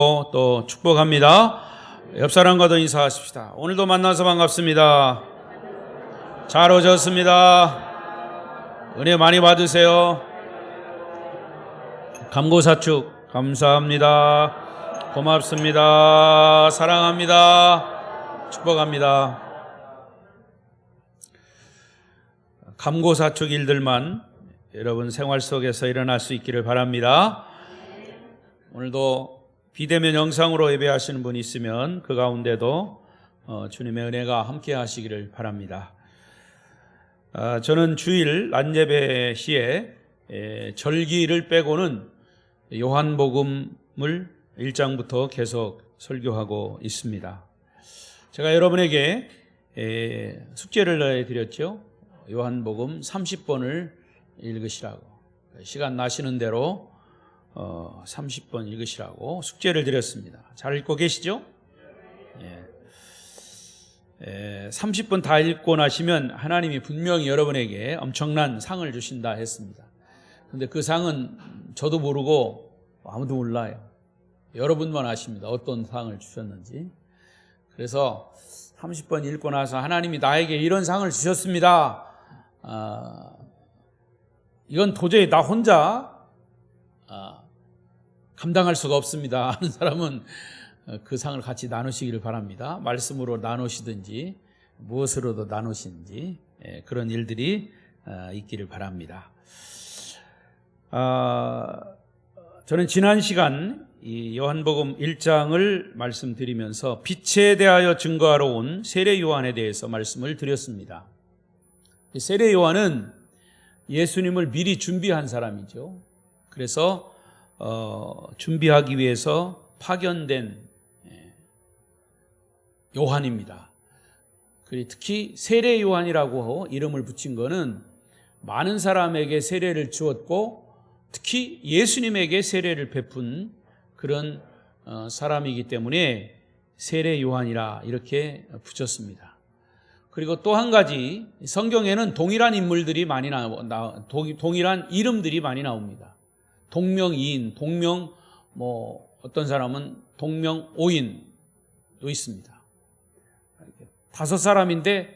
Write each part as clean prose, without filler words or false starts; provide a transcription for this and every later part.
또 축복합니다. 옆 사람과도 인사하십시다. 오늘도 만나서 반갑습니다. 잘 오셨습니다. 은혜 많이 받으세요. 감고사축 감사합니다. 고맙습니다. 사랑합니다. 축복합니다. 감고사축 일들만 여러분 생활 속에서 일어날 수 있기를 바랍니다. 오늘도 비대면 영상으로 예배하시는 분이 있으면 그 가운데도 주님의 은혜가 함께 하시기를 바랍니다. 저는 주일 낮예배 시에 절기를 빼고는 요한복음을 1장부터 계속 설교하고 있습니다. 제가 여러분에게 숙제를 내드렸죠. 요한복음 30번을 읽으시라고. 시간 나시는 대로 30번 읽으시라고 숙제를 드렸습니다. 잘 읽고 계시죠? 30번 다 읽고 나시면 하나님이 분명히 여러분에게 엄청난 상을 주신다 했습니다. 그런데 그 상은 저도 모르고 아무도 몰라요. 여러분만 아십니다. 어떤 상을 주셨는지. 그래서 30번 읽고 나서 하나님이 나에게 이런 상을 주셨습니다. 이건 도저히 나 혼자 감당할 수가 없습니다 하는 사람은 그 상을 같이 나누시기를 바랍니다. 말씀으로 나누시든지 무엇으로도 나누시든지 그런 일들이 있기를 바랍니다. 저는 지난 시간 이 요한복음 1장을 말씀드리면서 빛에 대하여 증거하러 온 세례 요한에 대해서 말씀을 드렸습니다. 세례 요한은 예수님을 미리 준비한 사람이죠. 그래서 준비하기 위해서 파견된 요한입니다. 그리고 특히 세례 요한이라고 이름을 붙인 것은 많은 사람에게 세례를 주었고 특히 예수님에게 세례를 베푼 그런 사람이기 때문에 세례 요한이라 이렇게 붙였습니다. 그리고 또 한 가지 성경에는 동일한 인물들이 많이 동일한 이름들이 많이 나옵니다. 동명이인, 어떤 사람은 동명오인도 있습니다. 5사람인데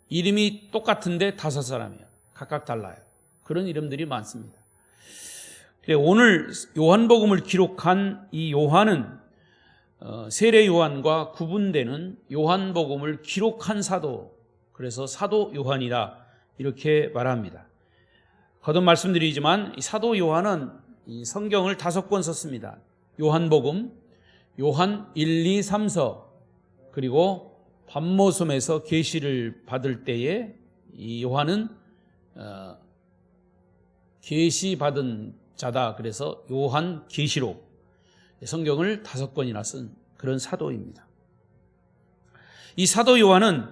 이름이 똑같은데 5사람이에요. 각각 달라요. 그런 이름들이 많습니다. 오늘 요한복음을 기록한 이 요한은 세례 요한과 구분되는 요한복음을 기록한 사도, 그래서 사도 요한이다 이렇게 말합니다. 거듭 말씀드리지만 이 사도 요한은 이 성경을 5권 썼습니다. 요한복음, 요한 1, 2, 3서, 그리고 반모섬에서 계시를 받을 때에 이 요한은 계시 받은 자다. 그래서 요한 계시록, 성경을 5권이나 쓴 그런 사도입니다. 이 사도 요한은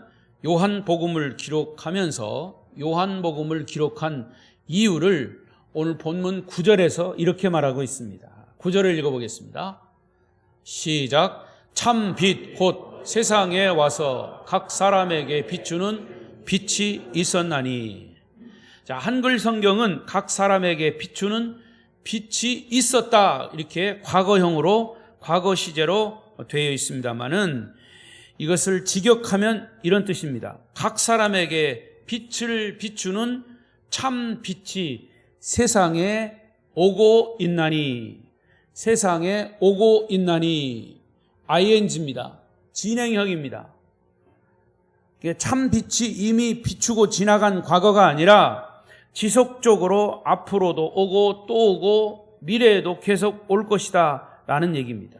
요한복음을 기록하면서 요한복음을 기록한 이유를 오늘 본문 9절에서 이렇게 말하고 있습니다. 9절을 읽어보겠습니다. 시작. 참 빛 곧 세상에 와서 각 사람에게 비추는 빛이 있었나니. 자, 한글 성경은 각 사람에게 비추는 빛이 있었다 이렇게 과거형으로 과거 시제로 되어 있습니다만은 이것을 직역하면 이런 뜻입니다. 각 사람에게 빛을 비추는 참 빛이 세상에 오고 있나니. 세상에 오고 있나니 ing입니다. 진행형입니다. 참 빛이 이미 비추고 지나간 과거가 아니라 지속적으로 앞으로도 오고 또 오고 미래에도 계속 올 것이다 라는 얘기입니다.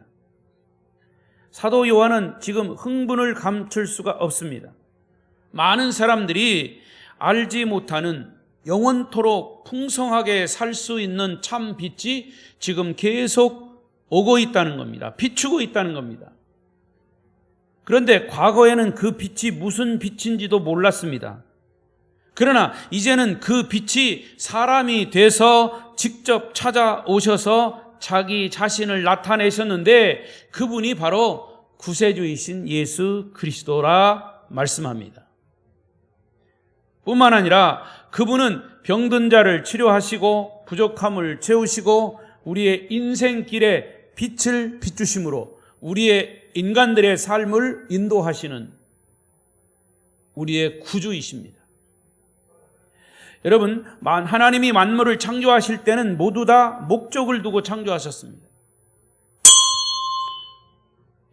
사도 요한은 지금 흥분을 감출 수가 없습니다. 많은 사람들이 알지 못하는 영원토록 풍성하게 살 수 있는 참 빛이 지금 계속 오고 있다는 겁니다. 비추고 있다는 겁니다. 그런데 과거에는 그 빛이 무슨 빛인지도 몰랐습니다. 그러나 이제는 그 빛이 사람이 돼서 직접 찾아오셔서 자기 자신을 나타내셨는데 그분이 바로 구세주이신 예수 그리스도라 말씀합니다. 뿐만 아니라 그분은 병든 자를 치료하시고 부족함을 채우시고 우리의 인생길에 빛을 비추심으로 우리의 인간들의 삶을 인도하시는 우리의 구주이십니다. 여러분, 하나님이 만물을 창조하실 때는 모두 다 목적을 두고 창조하셨습니다.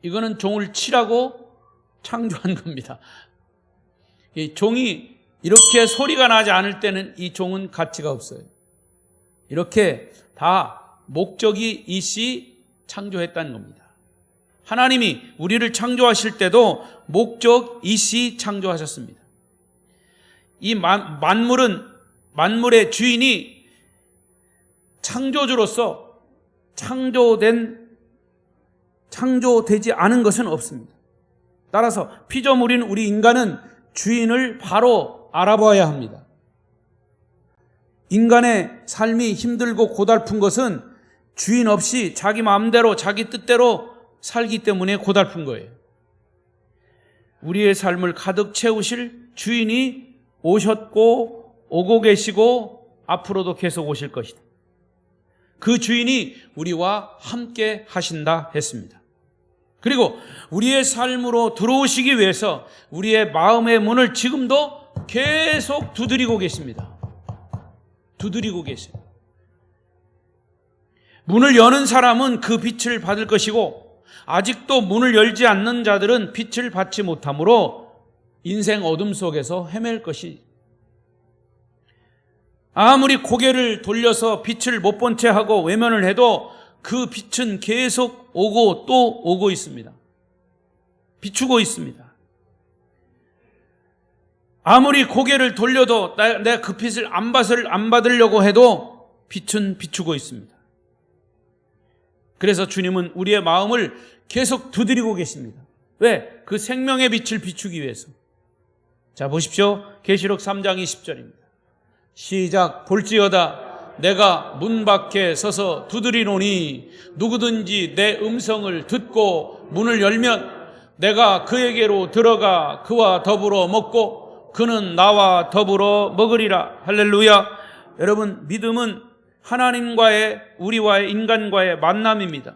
이거는 종을 치라고 창조한 겁니다. 이 종이 이렇게 소리가 나지 않을 때는 이 종은 가치가 없어요. 이렇게 다 목적이 있이 창조했다는 겁니다. 하나님이 우리를 창조하실 때도 목적 있이 창조하셨습니다. 이 만물의 주인이 창조주로서 창조되지 않은 것은 없습니다. 따라서 피조물인 우리 인간은 주인을 바로 알아봐야 합니다. 인간의 삶이 힘들고 고달픈 것은 주인 없이 자기 마음대로 자기 뜻대로 살기 때문에 고달픈 거예요. 우리의 삶을 가득 채우실 주인이 오셨고 오고 계시고 앞으로도 계속 오실 것이다. 그 주인이 우리와 함께 하신다 했습니다. 그리고 우리의 삶으로 들어오시기 위해서 우리의 마음의 문을 지금도 계속 두드리고 계십니다. 두드리고 계세요. 문을 여는 사람은 그 빛을 받을 것이고 아직도 문을 열지 않는 자들은 빛을 받지 못하므로 인생 어둠 속에서 헤맬 것이, 아무리 고개를 돌려서 빛을 못 본 채 하고 외면을 해도 그 빛은 계속 오고 또 오고 있습니다. 비추고 있습니다. 아무리 고개를 돌려도 내가 그 빛을 안 받으려고 해도 빛은 비추고 있습니다. 그래서 주님은 우리의 마음을 계속 두드리고 계십니다. 왜? 그 생명의 빛을 비추기 위해서. 자, 보십시오. 계시록 3장 20절입니다. 시작. 볼지어다 내가 문 밖에 서서 두드리노니 누구든지 내 음성을 듣고 문을 열면 내가 그에게로 들어가 그와 더불어 먹고 그는 나와 더불어 먹으리라. 할렐루야. 여러분, 믿음은 하나님과의, 우리와의, 인간과의 만남입니다.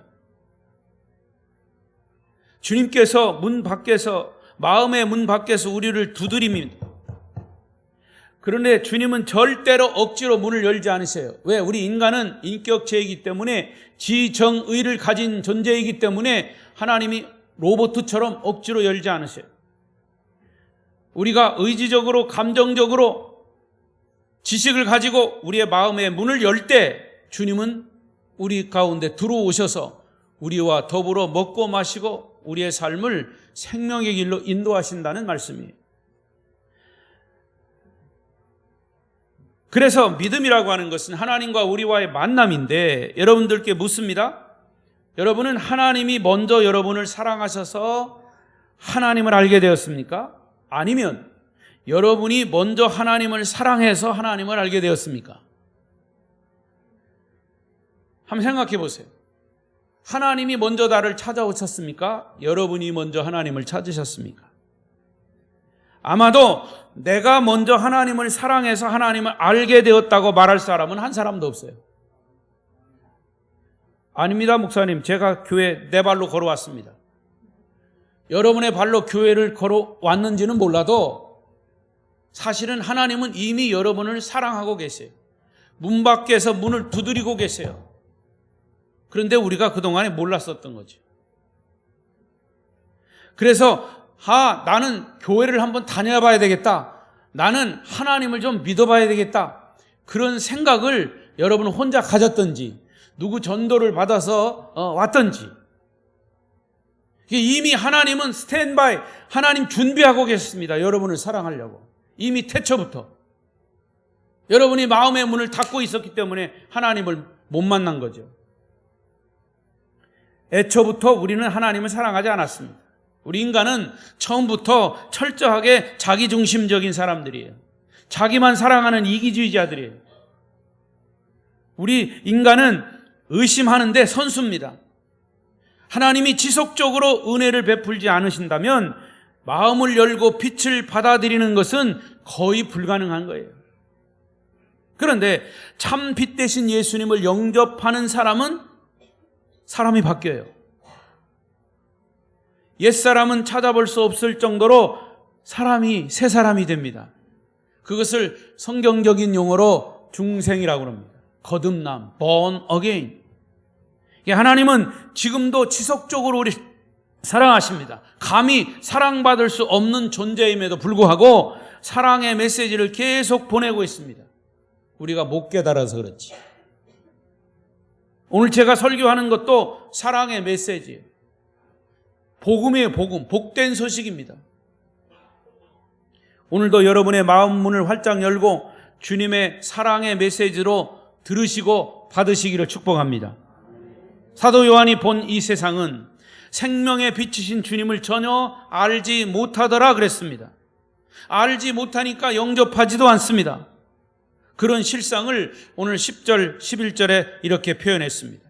주님께서 문 밖에서, 마음의 문 밖에서 우리를 두드립니다. 그런데 주님은 절대로 억지로 문을 열지 않으세요. 왜? 우리 인간은 인격체이기 때문에, 지정의를 가진 존재이기 때문에 하나님이 로봇처럼 억지로 열지 않으세요. 우리가 의지적으로, 감정적으로 지식을 가지고 우리의 마음의 문을 열 때 주님은 우리 가운데 들어오셔서 우리와 더불어 먹고 마시고 우리의 삶을 생명의 길로 인도하신다는 말씀이에요. 그래서 믿음이라고 하는 것은 하나님과 우리와의 만남인데, 여러분들께 묻습니다. 여러분은 하나님이 먼저 여러분을 사랑하셔서 하나님을 알게 되었습니까? 아니면 여러분이 먼저 하나님을 사랑해서 하나님을 알게 되었습니까? 한번 생각해 보세요. 하나님이 먼저 나를 찾아오셨습니까? 여러분이 먼저 하나님을 찾으셨습니까? 아마도 내가 먼저 하나님을 사랑해서 하나님을 알게 되었다고 말할 사람은 한 사람도 없어요. 아닙니다, 목사님. 제가 교회 내 발로 걸어왔습니다. 여러분의 발로 교회를 걸어왔는지는 몰라도 사실은 하나님은 이미 여러분을 사랑하고 계세요. 문 밖에서 문을 두드리고 계세요. 그런데 우리가 그동안에 몰랐었던 거죠. 그래서 나는 교회를 한번 다녀봐야 되겠다. 나는 하나님을 좀 믿어봐야 되겠다. 그런 생각을 여러분 혼자 가졌던지, 누구 전도를 받아서 왔던지, 이미 하나님은 스탠바이, 하나님 준비하고 계셨습니다. 여러분을 사랑하려고. 이미 태초부터 여러분이 마음의 문을 닫고 있었기 때문에 하나님을 못 만난 거죠. 애초부터 우리는 하나님을 사랑하지 않았습니다. 우리 인간은 처음부터 철저하게 자기중심적인 사람들이에요. 자기만 사랑하는 이기주의자들이에요. 우리 인간은 의심하는데 선수입니다. 하나님이 지속적으로 은혜를 베풀지 않으신다면 마음을 열고 빛을 받아들이는 것은 거의 불가능한 거예요. 그런데 참 빛 대신 예수님을 영접하는 사람은 사람이 바뀌어요. 옛사람은 찾아볼 수 없을 정도로 사람이 새 사람이 됩니다. 그것을 성경적인 용어로 중생이라고 합니다. 거듭남, born again. 하나님은 지금도 지속적으로 우리 사랑하십니다. 감히 사랑받을 수 없는 존재임에도 불구하고 사랑의 메시지를 계속 보내고 있습니다. 우리가 못 깨달아서 그렇지. 오늘 제가 설교하는 것도 사랑의 메시지예요. 복음이에요, 복음. 복된 소식입니다. 오늘도 여러분의 마음 문을 활짝 열고 주님의 사랑의 메시지로 들으시고 받으시기를 축복합니다. 사도 요한이 본 이 세상은 생명의 빛이신 주님을 전혀 알지 못하더라 그랬습니다. 알지 못하니까 영접하지도 않습니다. 그런 실상을 오늘 10절, 11절에 이렇게 표현했습니다.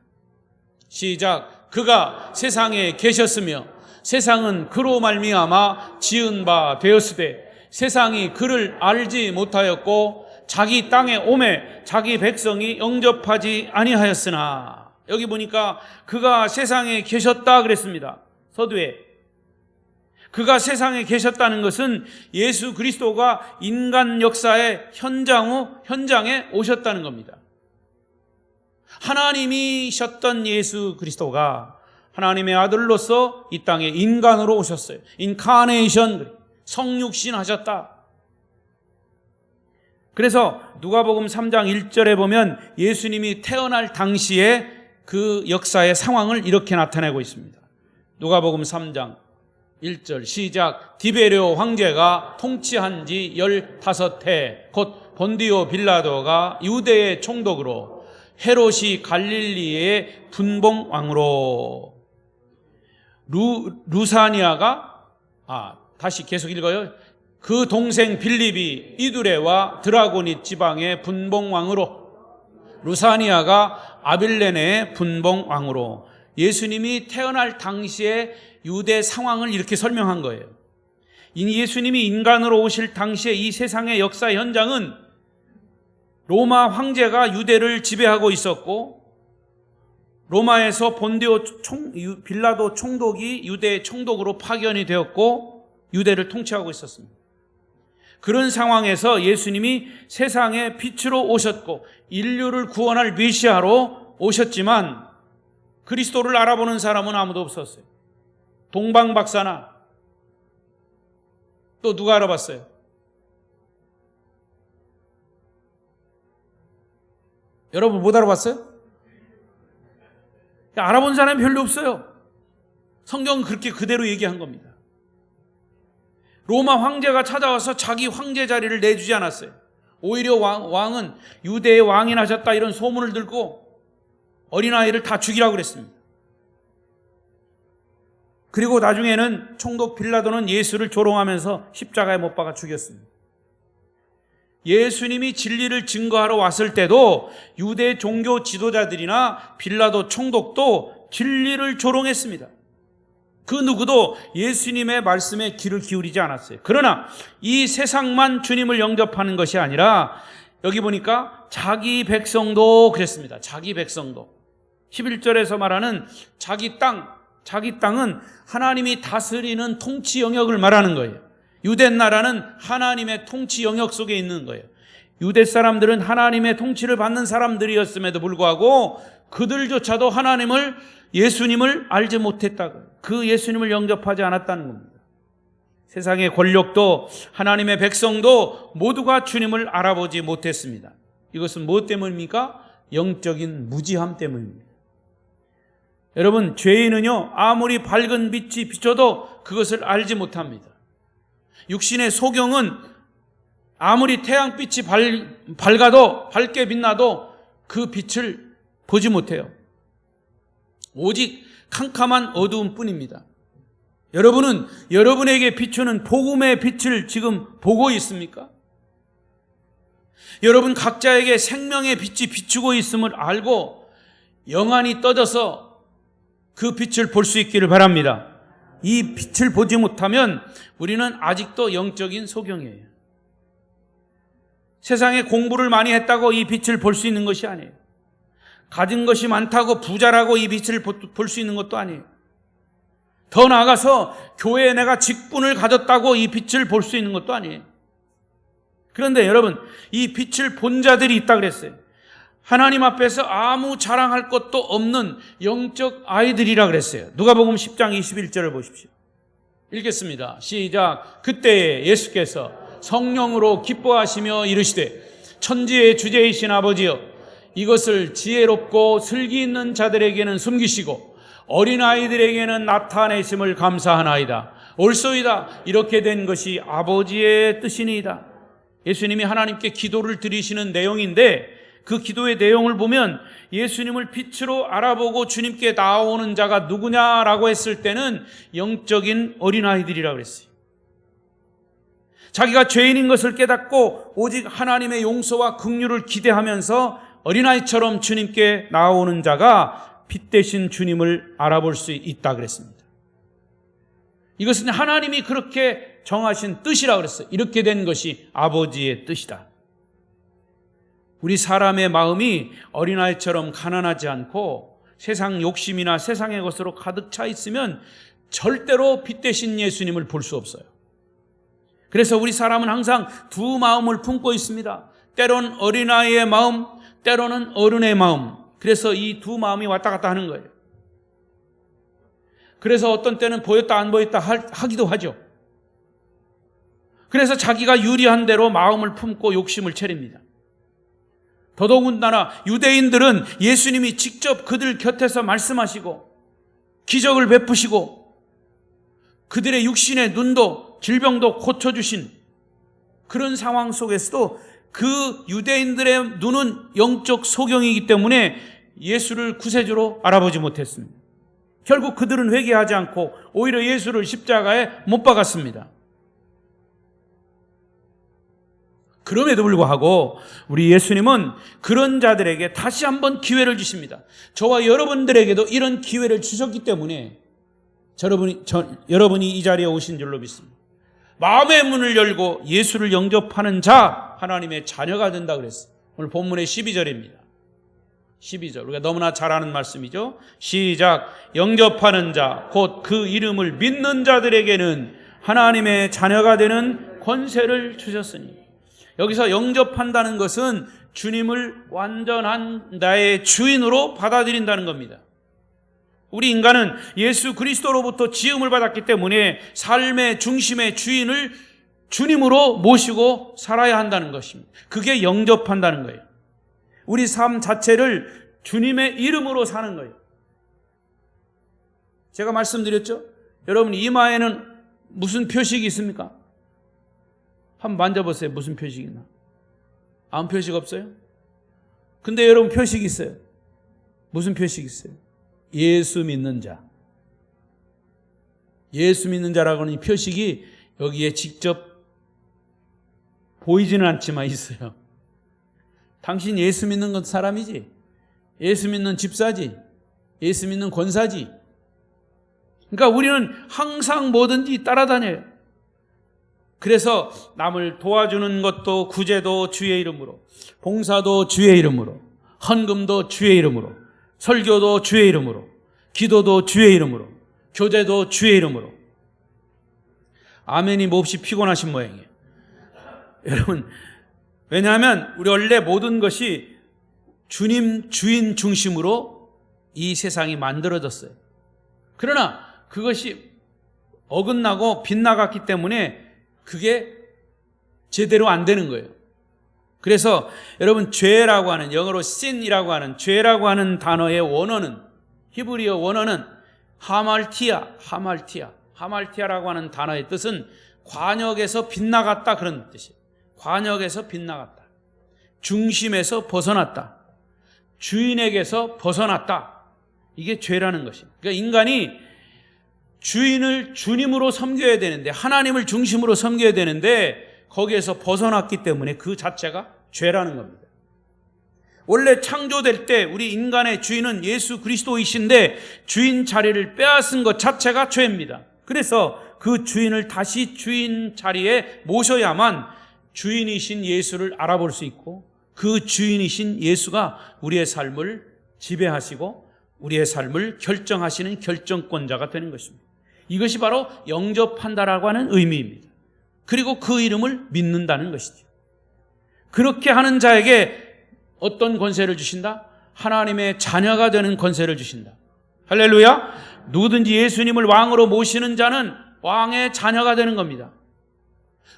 시작. 그가 세상에 계셨으며 세상은 그로 말미암아 지은 바 되었으되 세상이 그를 알지 못하였고 자기 땅에 오매 자기 백성이 영접하지 아니하였으나, 여기 보니까 그가 세상에 계셨다 그랬습니다. 서두에 그가 세상에 계셨다는 것은 예수 그리스도가 인간 역사의 현장에 오셨다는 겁니다. 하나님이셨던 예수 그리스도가 하나님의 아들로서 이 땅에 인간으로 오셨어요. 인카네이션, 성육신 하셨다. 그래서 누가복음 3장 1절에 보면 예수님이 태어날 당시에 그 역사의 상황을 이렇게 나타내고 있습니다. 누가복음 3장 1절 시작. 디베레오 황제가 통치한 지 15해 곧 본디오 빌라도가 유대의 총독으로 헤롯이 갈릴리의 분봉왕으로 루사니아가 다시 계속 읽어요. 그 동생 빌립이 이두레와 드라고니 지방의 분봉왕으로 루사니아가 아빌레네의 분봉왕으로. 예수님이 태어날 당시에 유대 상황을 이렇게 설명한 거예요. 예수님이 인간으로 오실 당시에 이 세상의 역사 현장은 로마 황제가 유대를 지배하고 있었고 로마에서 본디오 빌라도 총독이 유대 총독으로 파견이 되었고 유대를 통치하고 있었습니다. 그런 상황에서 예수님이 세상에 빛으로 오셨고 인류를 구원할 메시아로 오셨지만 그리스도를 알아보는 사람은 아무도 없었어요. 동방 박사나 또 누가 알아봤어요? 여러분 못 알아봤어요? 알아본 사람이 별로 없어요. 성경은 그렇게 그대로 얘기한 겁니다. 로마 황제가 찾아와서 자기 황제 자리를 내주지 않았어요. 오히려 왕은 유대의 왕이 나셨다 이런 소문을 들고 어린아이를 다 죽이라고 그랬습니다. 그리고 나중에는 총독 빌라도는 예수를 조롱하면서 십자가에 못 박아 죽였습니다. 예수님이 진리를 증거하러 왔을 때도 유대 종교 지도자들이나 빌라도 총독도 진리를 조롱했습니다. 그 누구도 예수님의 말씀에 귀를 기울이지 않았어요. 그러나 이 세상만 주님을 영접하는 것이 아니라 여기 보니까 자기 백성도 그랬습니다. 자기 백성도. 11절에서 말하는 자기 땅은 하나님이 다스리는 통치 영역을 말하는 거예요. 유대 나라는 하나님의 통치 영역 속에 있는 거예요. 유대 사람들은 하나님의 통치를 받는 사람들이었음에도 불구하고 그들조차도 예수님을 알지 못했다고, 그 예수님을 영접하지 않았다는 겁니다. 세상의 권력도 하나님의 백성도 모두가 주님을 알아보지 못했습니다. 이것은 무엇 때문입니까? 영적인 무지함 때문입니다. 여러분, 죄인은요 아무리 밝은 빛이 비춰도 그것을 알지 못합니다. 육신의 소경은 아무리 태양빛이 밝게 빛나도 그 빛을 보지 못해요. 오직 캄캄한 어두움 뿐입니다. 여러분은 여러분에게 비추는 복음의 빛을 지금 보고 있습니까? 여러분 각자에게 생명의 빛이 비추고 있음을 알고 영안이 떠져서 그 빛을 볼 수 있기를 바랍니다. 이 빛을 보지 못하면 우리는 아직도 영적인 소경이에요. 세상에 공부를 많이 했다고 이 빛을 볼 수 있는 것이 아니에요. 가진 것이 많다고 부자라고 이 빛을 볼 수 있는 것도 아니에요. 더 나아가서 교회에 내가 직분을 가졌다고 이 빛을 볼 수 있는 것도 아니에요. 그런데 여러분, 이 빛을 본 자들이 있다 그랬어요. 하나님 앞에서 아무 자랑할 것도 없는 영적 아이들이라 그랬어요. 누가복음 10장 21절을 보십시오. 읽겠습니다. 시작. 그때 예수께서 성령으로 기뻐하시며 이르시되 천지의 주제이신 아버지여, 이것을 지혜롭고 슬기 있는 자들에게는 숨기시고 어린아이들에게는 나타내심을 감사하나이다. 옳소이다. 이렇게 된 것이 아버지의 뜻이니이다. 예수님이 하나님께 기도를 드리시는 내용인데, 그 기도의 내용을 보면 예수님을 빛으로 알아보고 주님께 나오는 자가 누구냐라고 했을 때는 영적인 어린아이들이라고 그랬어요. 자기가 죄인인 것을 깨닫고 오직 하나님의 용서와 긍휼을 기대하면서 어린아이처럼 주님께 나오는 자가 빛 대신 주님을 알아볼 수 있다 그랬습니다. 이것은 하나님이 그렇게 정하신 뜻이라고 그랬어요. 이렇게 된 것이 아버지의 뜻이다. 우리 사람의 마음이 어린아이처럼 가난하지 않고 세상 욕심이나 세상의 것으로 가득 차 있으면 절대로 빛 대신 예수님을 볼 수 없어요. 그래서 우리 사람은 항상 두 마음을 품고 있습니다. 때론 어린아이의 마음, 때로는 어른의 마음. 그래서 이 두 마음이 왔다 갔다 하는 거예요. 그래서 어떤 때는 보였다 안 보였다 하기도 하죠. 그래서 자기가 유리한 대로 마음을 품고 욕심을 차립니다. 더더군다나 유대인들은 예수님이 직접 그들 곁에서 말씀하시고 기적을 베푸시고 그들의 육신의 눈도 질병도 고쳐주신 그런 상황 속에서도 그 유대인들의 눈은 영적 소경이기 때문에 예수를 구세주로 알아보지 못했습니다. 결국 그들은 회개하지 않고 오히려 예수를 십자가에 못 박았습니다. 그럼에도 불구하고 우리 예수님은 그런 자들에게 다시 한번 기회를 주십니다. 저와 여러분들에게도 이런 기회를 주셨기 때문에 여러분이 이 자리에 오신 줄로 믿습니다. 마음의 문을 열고 예수를 영접하는 자, 하나님의 자녀가 된다 그랬어요. 오늘 본문의 12절입니다. 12절. 우리가 너무나 잘 아는 말씀이죠. 시작. 영접하는 자, 곧 그 이름을 믿는 자들에게는 하나님의 자녀가 되는 권세를 주셨으니. 여기서 영접한다는 것은 주님을 완전한 나의 주인으로 받아들인다는 겁니다. 우리 인간은 예수 그리스도로부터 지음을 받았기 때문에 삶의 중심의 주인을 주님으로 모시고 살아야 한다는 것입니다. 그게 영접한다는 거예요. 우리 삶 자체를 주님의 이름으로 사는 거예요. 제가 말씀드렸죠? 여러분 이마에는 무슨 표식이 있습니까? 한번 만져보세요. 무슨 표식이 있나? 아무 표식 없어요? 근데 여러분 표식이 있어요. 무슨 표식이 있어요? 예수 믿는 자. 예수 믿는 자라고 하는 이 표식이 여기에 직접 보이지는 않지만 있어요. 당신 예수 믿는 건 사람이지. 예수 믿는 집사지. 예수 믿는 권사지. 그러니까 우리는 항상 뭐든지 따라다녀요. 그래서 남을 도와주는 것도 구제도 주의 이름으로, 봉사도 주의 이름으로, 헌금도 주의 이름으로, 설교도 주의 이름으로, 기도도 주의 이름으로, 교제도 주의 이름으로. 아멘이 몹시 피곤하신 모양이에요. 여러분, 왜냐하면 우리 원래 모든 것이 주님 주인 중심으로 이 세상이 만들어졌어요. 그러나 그것이 어긋나고 빗나갔기 때문에 그게 제대로 안 되는 거예요. 그래서 여러분 죄라고 하는, 영어로 sin이라고 하는 죄라고 하는 단어의 원어는, 히브리어 원어는 하말티아라고 하는 단어의 뜻은 관역에서 빗나갔다 그런 뜻이에요. 관역에서 빗나갔다, 중심에서 벗어났다, 주인에게서 벗어났다. 이게 죄라는 것입니다. 그러니까 인간이 주인을 주님으로 섬겨야 되는데, 하나님을 중심으로 섬겨야 되는데 거기에서 벗어났기 때문에 그 자체가 죄라는 겁니다. 원래 창조될 때 우리 인간의 주인은 예수 그리스도이신데 주인 자리를 빼앗은 것 자체가 죄입니다. 그래서 그 주인을 다시 주인 자리에 모셔야만 주인이신 예수를 알아볼 수 있고 그 주인이신 예수가 우리의 삶을 지배하시고 우리의 삶을 결정하시는 결정권자가 되는 것입니다. 이것이 바로 영접한다라고 하는 의미입니다. 그리고 그 이름을 믿는다는 것이죠. 그렇게 하는 자에게 어떤 권세를 주신다? 하나님의 자녀가 되는 권세를 주신다. 할렐루야. 누구든지 예수님을 왕으로 모시는 자는 왕의 자녀가 되는 겁니다.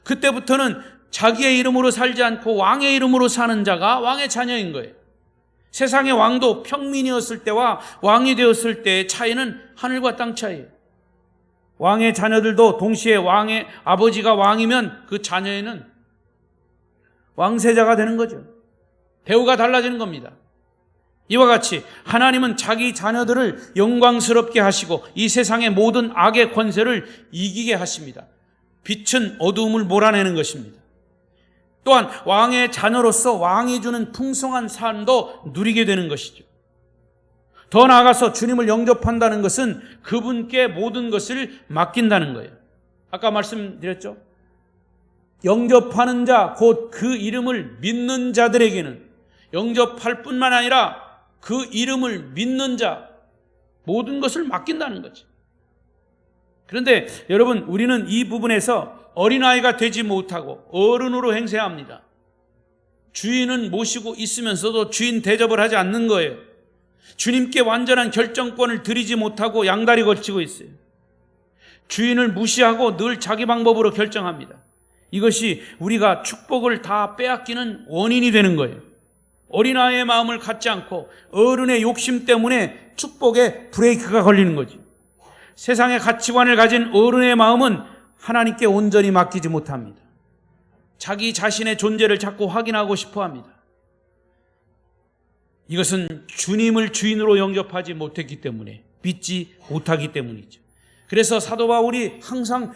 그때부터는 자기의 이름으로 살지 않고 왕의 이름으로 사는 자가 왕의 자녀인 거예요. 세상의 왕도 평민이었을 때와 왕이 되었을 때의 차이는 하늘과 땅 차이예요. 왕의 자녀들도 동시에 왕의 아버지가 왕이면 그 자녀에는 왕세자가 되는 거죠. 대우가 달라지는 겁니다. 이와 같이 하나님은 자기 자녀들을 영광스럽게 하시고 이 세상의 모든 악의 권세를 이기게 하십니다. 빛은 어두움을 몰아내는 것입니다. 또한 왕의 자녀로서 왕이 주는 풍성한 삶도 누리게 되는 것이죠. 더 나아가서 주님을 영접한다는 것은 그분께 모든 것을 맡긴다는 거예요. 아까 말씀드렸죠? 영접하는 자, 곧 그 이름을 믿는 자들에게는 영접할 뿐만 아니라 그 이름을 믿는 자, 모든 것을 맡긴다는 거죠. 그런데 여러분, 우리는 이 부분에서 어린아이가 되지 못하고 어른으로 행세해야 합니다. 주인은 모시고 있으면서도 주인 대접을 하지 않는 거예요. 주님께 완전한 결정권을 드리지 못하고 양다리 걸치고 있어요. 주인을 무시하고 늘 자기 방법으로 결정합니다. 이것이 우리가 축복을 다 빼앗기는 원인이 되는 거예요. 어린아이의 마음을 갖지 않고 어른의 욕심 때문에 축복에 브레이크가 걸리는 거지. 세상의 가치관을 가진 어른의 마음은 하나님께 온전히 맡기지 못합니다. 자기 자신의 존재를 자꾸 확인하고 싶어 합니다. 이것은 주님을 주인으로 영접하지 못했기 때문에, 믿지 못하기 때문이죠. 그래서 사도 바울이 항상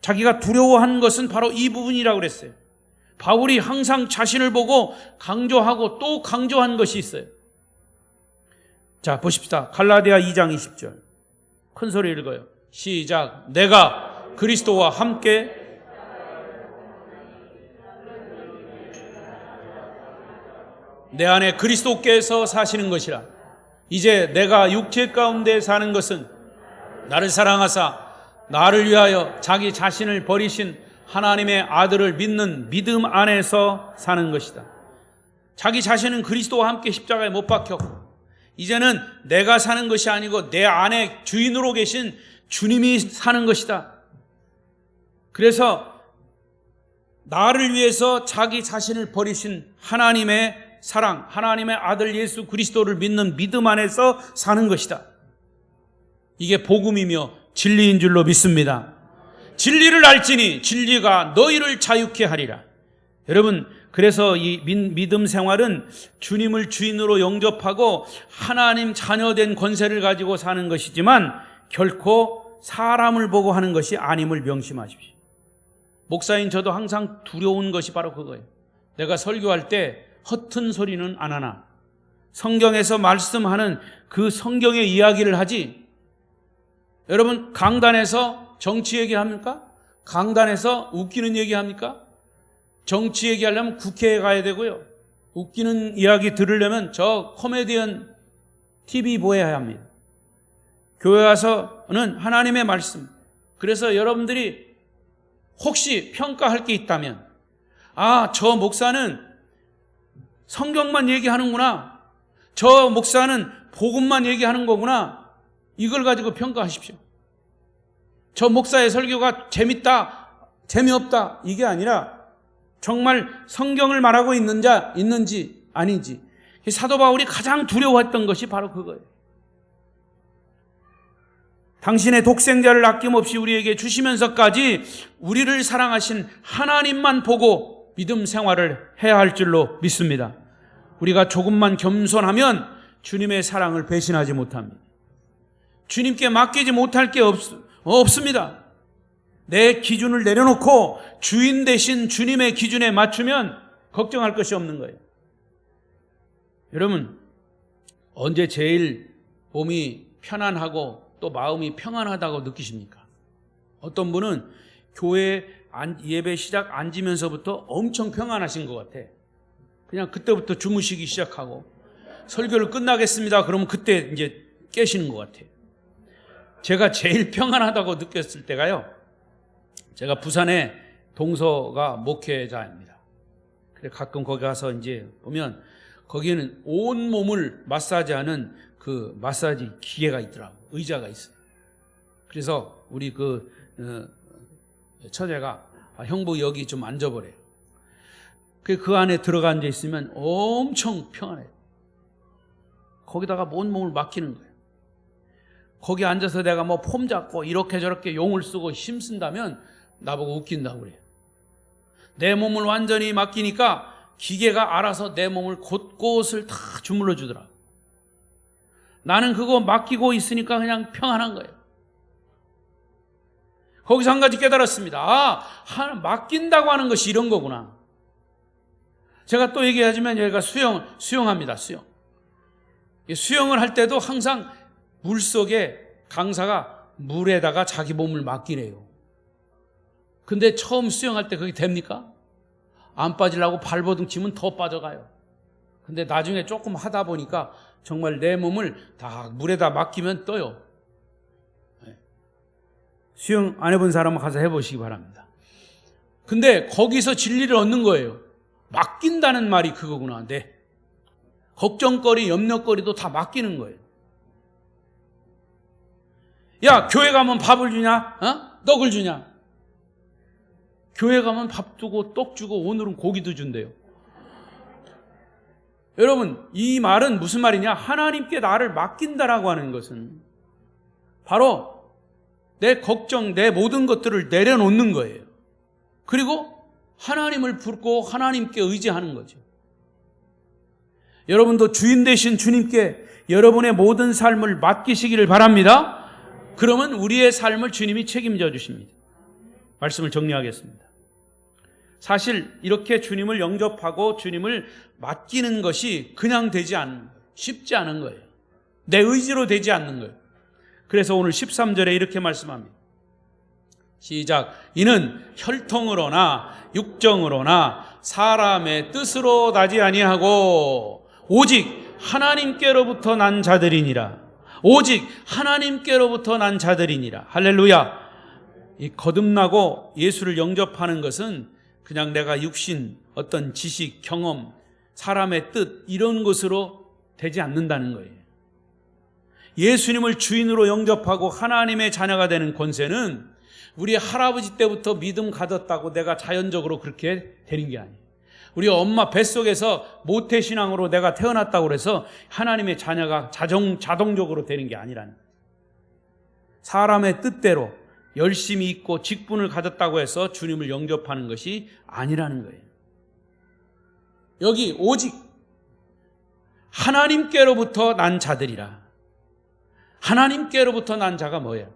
자기가 두려워한 것은 바로 이 부분이라고 그랬어요. 바울이 항상 자신을 보고 강조하고 또 강조한 것이 있어요. 자, 보십시다. 갈라디아 2장 20절. 큰 소리 읽어요. 시작. 내가 그리스도와 함께 내 안에 그리스도께서 사시는 것이라. 이제 내가 육체 가운데 사는 것은 나를 사랑하사 나를 위하여 자기 자신을 버리신 하나님의 아들을 믿는 믿음 안에서 사는 것이다. 자기 자신은 그리스도와 함께 십자가에 못 박혔고 이제는 내가 사는 것이 아니고 내 안에 주인으로 계신 주님이 사는 것이다. 그래서 나를 위해서 자기 자신을 버리신 하나님의 사랑, 하나님의 아들 예수 그리스도를 믿는 믿음 안에서 사는 것이다. 이게 복음이며 진리인 줄로 믿습니다. 진리를 알지니 진리가 너희를 자유케 하리라. 여러분, 그래서 이 믿음 생활은 주님을 주인으로 영접하고 하나님 자녀된 권세를 가지고 사는 것이지만 결코 사람을 보고 하는 것이 아님을 명심하십시오. 목사인 저도 항상 두려운 것이 바로 그거예요. 내가 설교할 때 허튼 소리는 안 하나, 성경에서 말씀하는 그 성경의 이야기를 하지. 여러분, 강단에서 정치 얘기합니까? 강단에서 웃기는 얘기합니까? 정치 얘기하려면 국회에 가야 되고요. 웃기는 이야기 들으려면 저 코미디언 TV 보여야 합니다. 교회 와서는 하나님의 말씀. 그래서 여러분들이 혹시 평가할 게 있다면, 아, 저 목사는 성경만 얘기하는구나, 저 목사는 복음만 얘기하는 거구나, 이걸 가지고 평가하십시오. 저 목사의 설교가 재밌다, 재미없다, 이게 아니라 정말 성경을 말하고 있는지 아닌지. 사도 바울이 가장 두려워했던 것이 바로 그거예요. 당신의 독생자를 아낌없이 우리에게 주시면서까지 우리를 사랑하신 하나님만 보고 믿음 생활을 해야 할 줄로 믿습니다. 우리가 조금만 겸손하면 주님의 사랑을 배신하지 못합니다. 주님께 맡기지 못할 게 없습니다. 내 기준을 내려놓고 주인 대신 주님의 기준에 맞추면 걱정할 것이 없는 거예요. 여러분, 언제 제일 몸이 편안하고 또 마음이 평안하다고 느끼십니까? 어떤 분은 교회 예배 시작 앉으면서부터 엄청 평안하신 것 같아. 그냥 그때부터 주무시기 시작하고 설교를 끝나겠습니다. 그러면 그때 이제 깨시는 것 같아요. 제가 제일 평안하다고 느꼈을 때가요, 제가 부산에 동서가 목회자입니다. 그래서 가끔 거기 가서 이제 보면 거기에는 온 몸을 마사지하는 그 마사지 기계가 있더라고요. 의자가 있어요. 그래서 우리 처제가 형부 여기 좀 앉아보래요. 그 안에 들어가 앉아 있으면 엄청 평안해요. 거기다가 온 몸을 맡기는 거예요. 거기 앉아서 내가 뭐 폼 잡고 이렇게 저렇게 용을 쓰고 힘쓴다면 나보고 웃긴다고 그래요. 내 몸을 완전히 맡기니까 기계가 알아서 내 몸을 곳곳을 다 주물러 주더라. 나는 그거 맡기고 있으니까 그냥 평안한 거예요. 거기서 한 가지 깨달았습니다. 맡긴다고 하는 것이 이런 거구나. 제가 또 얘기하자면 여기가 수영합니다. 수영을 할 때도 항상 물속에 강사가 물에다가 자기 몸을 맡기래요. 근데 처음 수영할 때 그게 됩니까? 안 빠지려고 발버둥 치면 더 빠져가요. 근데 나중에 조금 하다 보니까 정말 내 몸을 다 물에다 맡기면 떠요. 수영 안 해본 사람은 가서 해보시기 바랍니다. 근데 거기서 진리를 얻는 거예요. 맡긴다는 말이 그거구나. 네. 걱정거리, 염려거리도 다 맡기는 거예요. 야, 교회 가면 밥을 주냐? 떡을 주냐? 교회 가면 밥 주고 떡 주고 오늘은 고기도 준대요. 여러분, 이 말은 무슨 말이냐? 하나님께 나를 맡긴다라고 하는 것은 바로 내 걱정, 내 모든 것들을 내려놓는 거예요. 그리고 하나님을 부르고 하나님께 의지하는 거죠. 여러분도 주인 되신 주님께 여러분의 모든 삶을 맡기시기를 바랍니다. 그러면 우리의 삶을 주님이 책임져 주십니다. 말씀을 정리하겠습니다. 사실 이렇게 주님을 영접하고 주님을 맡기는 것이 그냥 되지 않는 거예요. 쉽지 않은 거예요. 내 의지로 되지 않는 거예요. 그래서 오늘 13절에 이렇게 말씀합니다. 시작. 이는 혈통으로나 육정으로나 사람의 뜻으로 나지 아니하고 오직 하나님께로부터 난 자들이니라. 오직 하나님께로부터 난 자들이니라. 할렐루야. 이 거듭나고 예수를 영접하는 것은 그냥 내가 육신, 어떤 지식, 경험, 사람의 뜻 이런 것으로 되지 않는다는 거예요. 예수님을 주인으로 영접하고 하나님의 자녀가 되는 권세는 우리 할아버지 때부터 믿음 가졌다고 내가 자연적으로 그렇게 되는 게 아니에요. 우리 엄마 뱃속에서 모태신앙으로 내가 태어났다고 해서 하나님의 자녀가 자동적으로 되는 게 아니라는 거예요. 사람의 뜻대로 열심히 있고 직분을 가졌다고 해서 주님을 영접하는 것이 아니라는 거예요. 여기 오직 하나님께로부터 난 자들이라. 하나님께로부터 난 자가 뭐예요?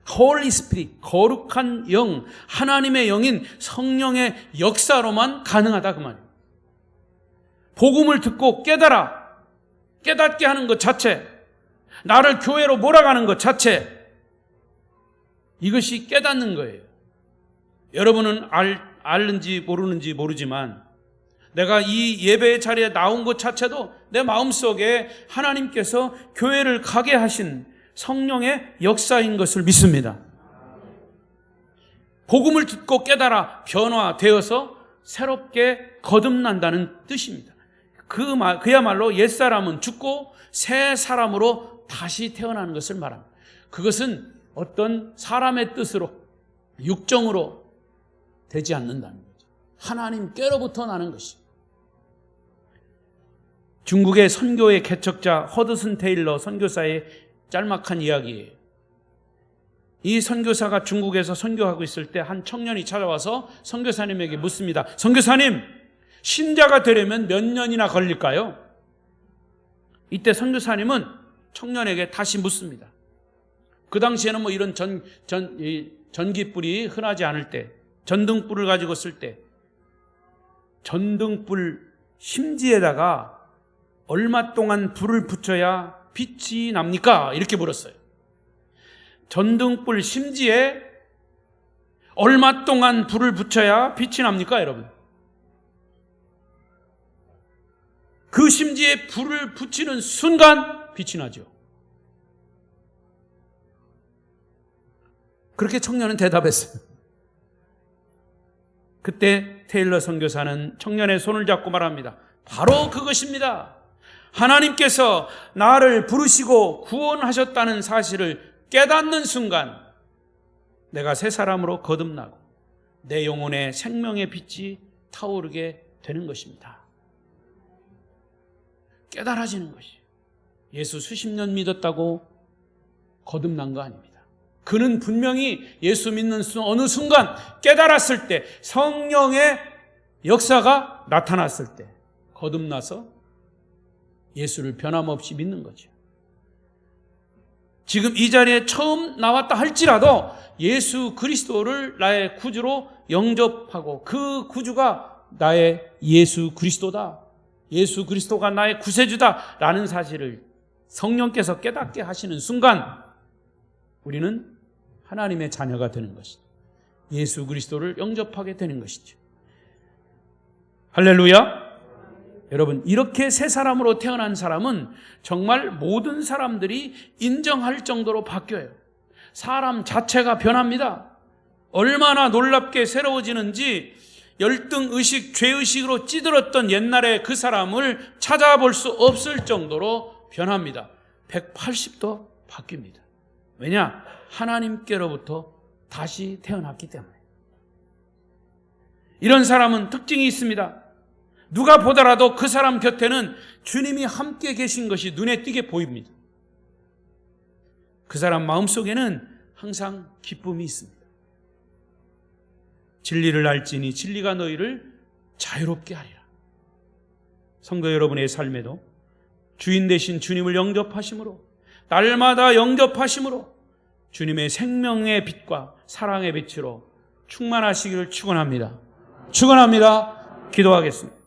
Holy Spirit, 거룩한 영, 하나님의 영인 성령의 역사로만 가능하다 그 말이에요. 복음을 듣고 깨닫게 하는 것 자체, 나를 교회로 몰아가는 것 자체, 이것이 깨닫는 거예요. 여러분은 알는지 모르는지 모르지만 내가 이 예배의 자리에 나온 것 자체도 내 마음속에 하나님께서 교회를 가게 하신 성령의 역사인 것을 믿습니다. 복음을 듣고 깨달아 변화되어서 새롭게 거듭난다는 뜻입니다. 그야말로 옛사람은 죽고 새 사람으로 다시 태어나는 것을 말합니다. 그것은 어떤 사람의 뜻으로 육정으로 되지 않는다는 거죠. 하나님께로부터 나는 것이. 중국의 선교의 개척자 허드슨 테일러 선교사의 짤막한 이야기예요. 이 선교사가 중국에서 선교하고 있을 때 한 청년이 찾아와서 선교사님에게 묻습니다. 선교사님, 신자가 되려면 몇 년이나 걸릴까요? 이때 선교사님은 청년에게 다시 묻습니다. 그 당시에는 뭐 이런 전기불이 흔하지 않을 때, 전등불을 가지고 쓸 때, 전등불 심지에다가 얼마 동안 불을 붙여야 빛이 납니까? 이렇게 물었어요. 전등불 심지에 얼마 동안 불을 붙여야 빛이 납니까, 여러분? 그 심지에 불을 붙이는 순간 빛이 나죠. 그렇게 청년은 대답했어요. 그때 테일러 선교사는 청년의 손을 잡고 말합니다. 바로 그것입니다. 하나님께서 나를 부르시고 구원하셨다는 사실을 깨닫는 순간 내가 새 사람으로 거듭나고 내 영혼에 생명의 빛이 타오르게 되는 것입니다. 깨달아지는 것이. 예수 수십 년 믿었다고 거듭난 거 아닙니다. 그는 분명히 예수 믿는 어느 순간 깨달았을 때, 성령의 역사가 나타났을 때 거듭나서 예수를 변함없이 믿는 거죠. 지금 이 자리에 처음 나왔다 할지라도 예수 그리스도를 나의 구주로 영접하고 그 구주가 나의 예수 그리스도다, 예수 그리스도가 나의 구세주다라는 사실을 성령께서 깨닫게 하시는 순간 우리는 하나님의 자녀가 되는 것이죠. 예수 그리스도를 영접하게 되는 것이죠. 할렐루야. 여러분, 이렇게 새 사람으로 태어난 사람은 정말 모든 사람들이 인정할 정도로 바뀌어요. 사람 자체가 변합니다. 얼마나 놀랍게 새로워지는지 열등의식, 죄의식으로 찌들었던 옛날에 그 사람을 찾아볼 수 없을 정도로 변합니다. 180도 바뀝니다. 왜냐? 하나님께로부터 다시 태어났기 때문에. 이런 사람은 특징이 있습니다. 누가 보더라도 그 사람 곁에는 주님이 함께 계신 것이 눈에 띄게 보입니다. 그 사람 마음속에는 항상 기쁨이 있습니다. 진리를 알지니 진리가 너희를 자유롭게 하리라. 성도 여러분의 삶에도 주인 되신 주님을 영접하심으로, 날마다 영접하심으로 주님의 생명의 빛과 사랑의 빛으로 충만하시기를 축원합니다. 축원합니다. 기도하겠습니다.